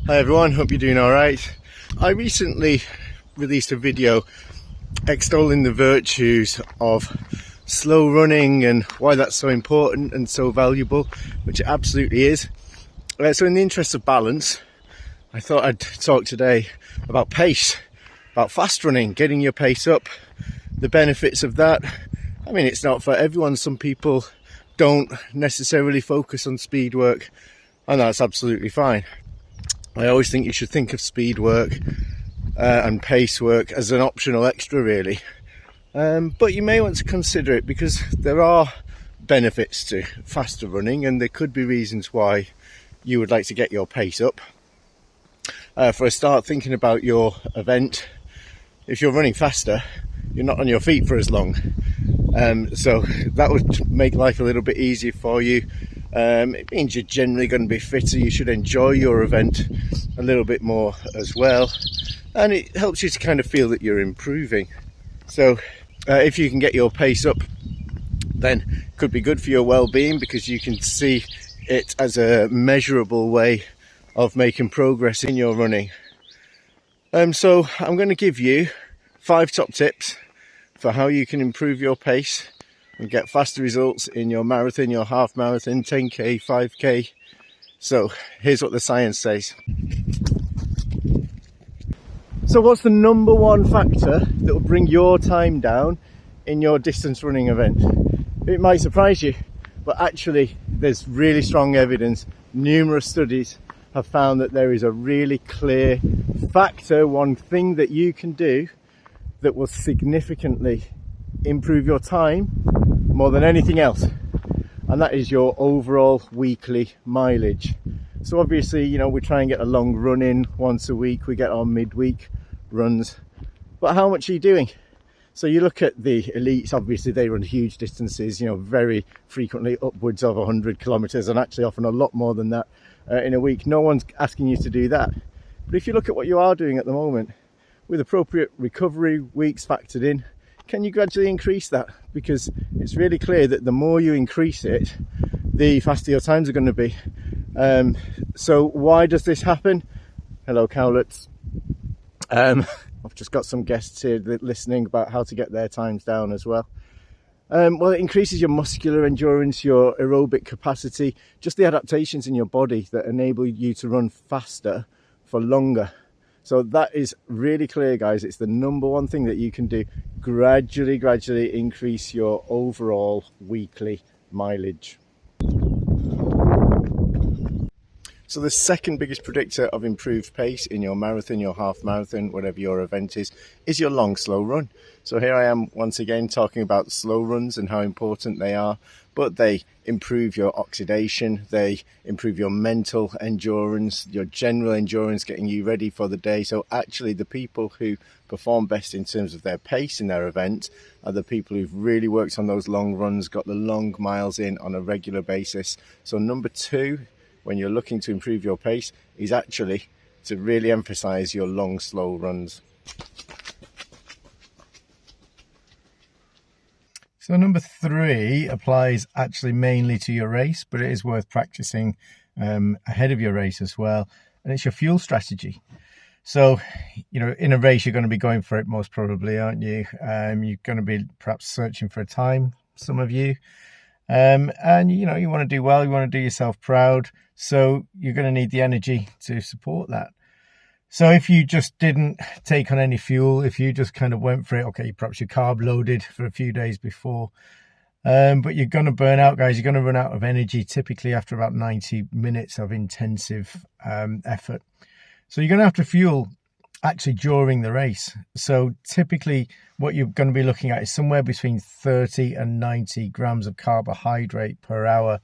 Hi everyone, hope you're doing alright. I recently released a video extolling the virtues of slow running and why that's so important and so valuable, which it absolutely is. So in the interest of balance, I thought I'd talk today about pace, about fast running, getting your pace up, the benefits of that. I mean, it's not for everyone. Some people don't necessarily focus on speed work, and that's absolutely fine. I always think you should think of speed work and pace work as an optional extra, really. But you may want to consider it because there are benefits to faster running, and there could be reasons why you would like to get your pace up. For a start, thinking about your event, if you're running faster, you're not on your feet for as long. So that would make life a little bit easier for you. It means you're generally going to be fitter. You should enjoy your event a little bit more as well, and it helps you to kind of feel that you're improving. So if you can get your pace up, then it could be good for your well-being because you can see it as a measurable way of making progress in your running. So I'm going to give you 5 top tips for how you can improve your pace and get faster results in your marathon, your half marathon, 10k, 5k. So here's what the science says. So what's the number one factor that will bring your time down in your distance running event? It might surprise you, but actually there's really strong evidence. Numerous studies have found that there is a really clear factor, one thing that you can do that will significantly improve your time more than anything else, and that is your overall weekly mileage. So obviously, you know, we try and get a long run in once a week, we get our midweek runs, but how much are you doing? So you look at the elites, obviously they run huge distances, you know, very frequently upwards of 100 kilometers, and actually often a lot more than that in a week. No one's asking you to do that, but if you look at what you are doing at the moment with appropriate recovery weeks factored in, can you gradually increase that? Because it's really clear that the more you increase it, the faster your times are going to be. So why does this happen? Hello, cowlets. I've just got some guests here listening about how to get their times down as well. Well, it increases your muscular endurance, your aerobic capacity, just the adaptations in your body that enable you to run faster for longer. So that is really clear, guys. It's the number one thing that you can do. Gradually increase your overall weekly mileage. So the second biggest predictor of improved pace in your marathon, your half marathon, whatever your event is your long, slow run. So here I am once again talking about slow runs and how important they are, but they improve your oxidation, they improve your mental endurance, your general endurance, getting you ready for the day. So actually the people who perform best in terms of their pace in their event are the people who've really worked on those long runs, got the long miles in on a regular basis. So number 2, when you're looking to improve your pace, is actually to really emphasize your long, slow runs. So number 3 applies actually mainly to your race, but it is worth practicing ahead of your race as well. And it's your fuel strategy. So, you know, in a race, you're going to be going for it most probably, aren't you? You're going to be perhaps searching for a time, some of you. And, you know, you want to do well, you want to do yourself proud. So you're going to need the energy to support that. So if you just didn't take on any fuel, if you just kind of went for it, okay, perhaps you're carb loaded for a few days before, but you're going to burn out, guys. You're going to run out of energy typically after about 90 minutes of intensive effort. So you're going to have to fuel actually during the race. So typically what you're going to be looking at is somewhere between 30 and 90 grams of carbohydrate per hour.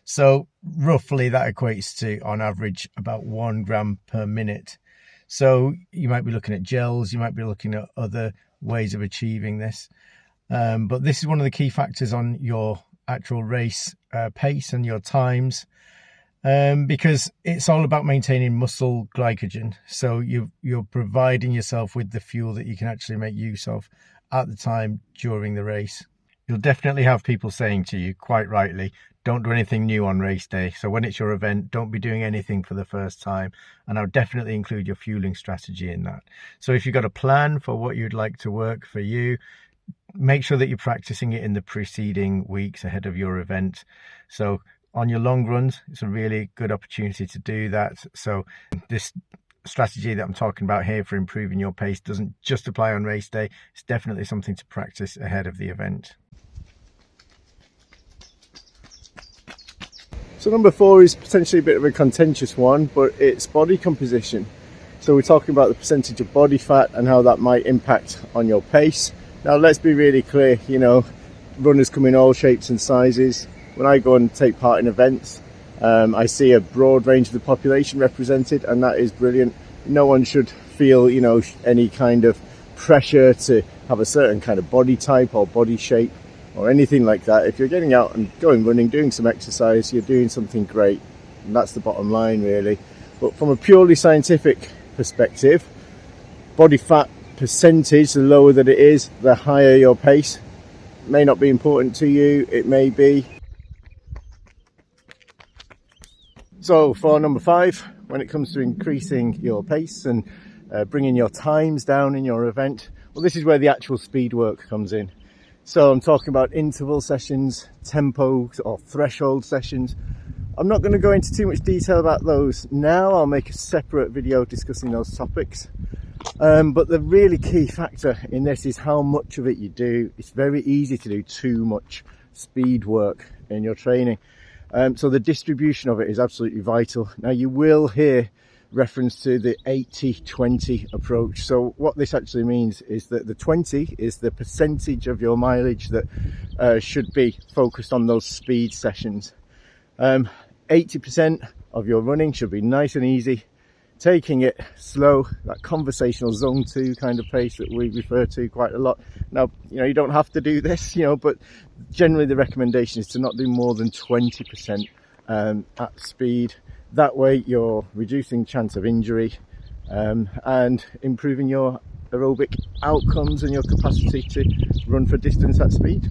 So roughly that equates to, on average, about 1 gram per minute. So you might be looking at gels, you might be looking at other ways of achieving this. But this is one of the key factors on your actual race pace and your times, because it's all about maintaining muscle glycogen. So you're providing yourself with the fuel that you can actually make use of at the time during the race. You'll definitely have people saying to you, quite rightly, don't do anything new on race day. So when it's your event, don't be doing anything for the first time. And I'll definitely include your fueling strategy in that. So if you've got a plan for what you'd like to work for you, make sure that you're practicing it in the preceding weeks ahead of your event. So on your long runs, it's a really good opportunity to do that. So this strategy that I'm talking about here for improving your pace doesn't just apply on race day. It's definitely something to practice ahead of the event. So number 4 is potentially a bit of a contentious one, but it's body composition. So we're talking about the percentage of body fat and how that might impact on your pace. Now let's be really clear, you know, runners come in all shapes and sizes. When I go and take part in events, I see a broad range of the population represented, and that is brilliant. No one should feel, you know, any kind of pressure to have a certain kind of body type or body shape or anything like that. If you're getting out and going running, doing some exercise, you're doing something great, and that's the bottom line really. But from a purely scientific perspective, body fat percentage, the lower that it is, the higher your pace. It may not be important to you, it may be. So for number 5, when it comes to increasing your pace and bringing your times down in your event, well, this is where the actual speed work comes in. So I'm talking about interval sessions, tempo or threshold sessions. I'm not going to go into too much detail about those now. I'll make a separate video discussing those topics. But the really key factor in this is how much of it you do. It's very easy to do too much speed work in your training. So the distribution of it is absolutely vital. Now you will hear reference to the 80-20 approach. So what this actually means is that the 20 is the percentage of your mileage that should be focused on those speed sessions. 80% of your running should be nice and easy, taking it slow, that conversational zone 2 kind of pace that we refer to quite a lot. Now, you know, you don't have to do this, you know, but generally the recommendation is to not do more than 20% at speed. That way you're reducing chance of injury and improving your aerobic outcomes and your capacity to run for distance at speed.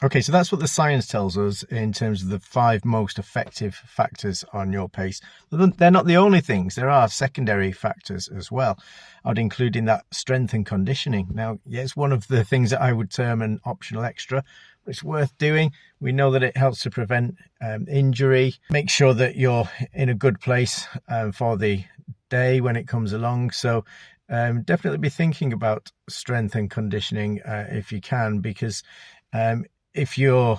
Okay, so that's what the science tells us in terms of the 5 most effective factors on your pace. They're not the only things. There are secondary factors as well. I'd include in that strength and conditioning. Now, yeah, it's one of the things that I would term an optional extra. It's worth doing. We know that it helps to prevent injury. Make sure that you're in a good place for the day when it comes along. So definitely be thinking about strength and conditioning if you can, because if you're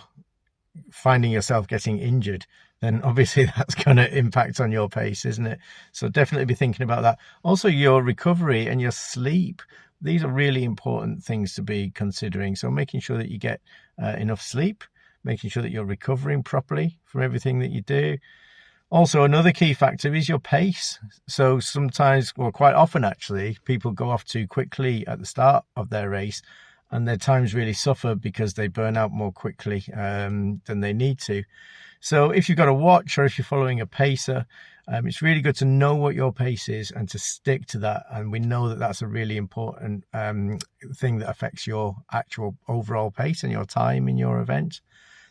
finding yourself getting injured, then obviously that's going to impact on your pace, isn't it? So definitely be thinking about that. Also, your recovery and your sleep. These are really important things to be considering. So making sure that you get enough sleep, making sure that you're recovering properly from everything that you do. Also, another key factor is your pace. So sometimes, well, quite often actually, people go off too quickly at the start of their race, and their times really suffer because they burn out more quickly than they need to. So if you've got a watch or if you're following a pacer, it's really good to know what your pace is and to stick to that. And we know that that's a really important thing that affects your actual overall pace and your time in your event.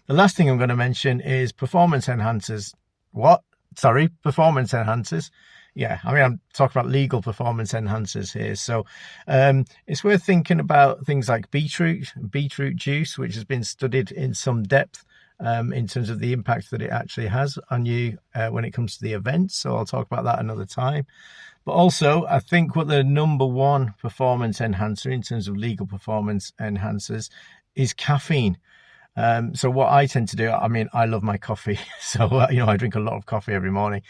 The last thing I'm going to mention is performance enhancers. Performance enhancers. Yeah, I mean, I'm talking about legal performance enhancers here. So it's worth thinking about things like beetroot juice, which has been studied in some depth in terms of the impact that it actually has on you when it comes to the event. So I'll talk about that another time. But also, I think what the number 1 performance enhancer in terms of legal performance enhancers is caffeine. So what I tend to do, I mean, I love my coffee. So, I drink a lot of coffee every morning.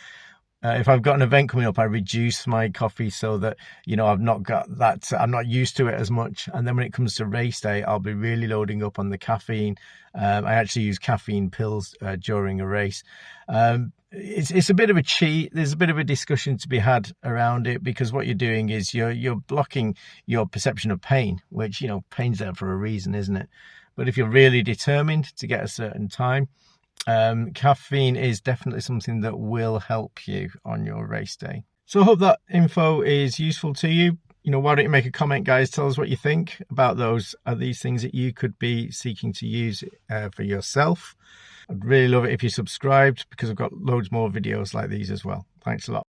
If I've got an event coming up, I reduce my coffee so that, I've not got that, I'm not used to it as much. And then when it comes to race day, I'll be really loading up on the caffeine. I actually use caffeine pills during a race. It's a bit of a cheat. There's a bit of a discussion to be had around it, because what you're doing is you're blocking your perception of pain, which, pain's there for a reason, isn't it? But if you're really determined to get a certain time, caffeine is definitely something that will help you on your race day. So I hope that info is useful to you. why don't you make a comment, guys? Tell us what you think about those. Are these things that you could be seeking to use for yourself? I'd really love it if you subscribed, because I've got loads more videos like these as well. Thanks a lot.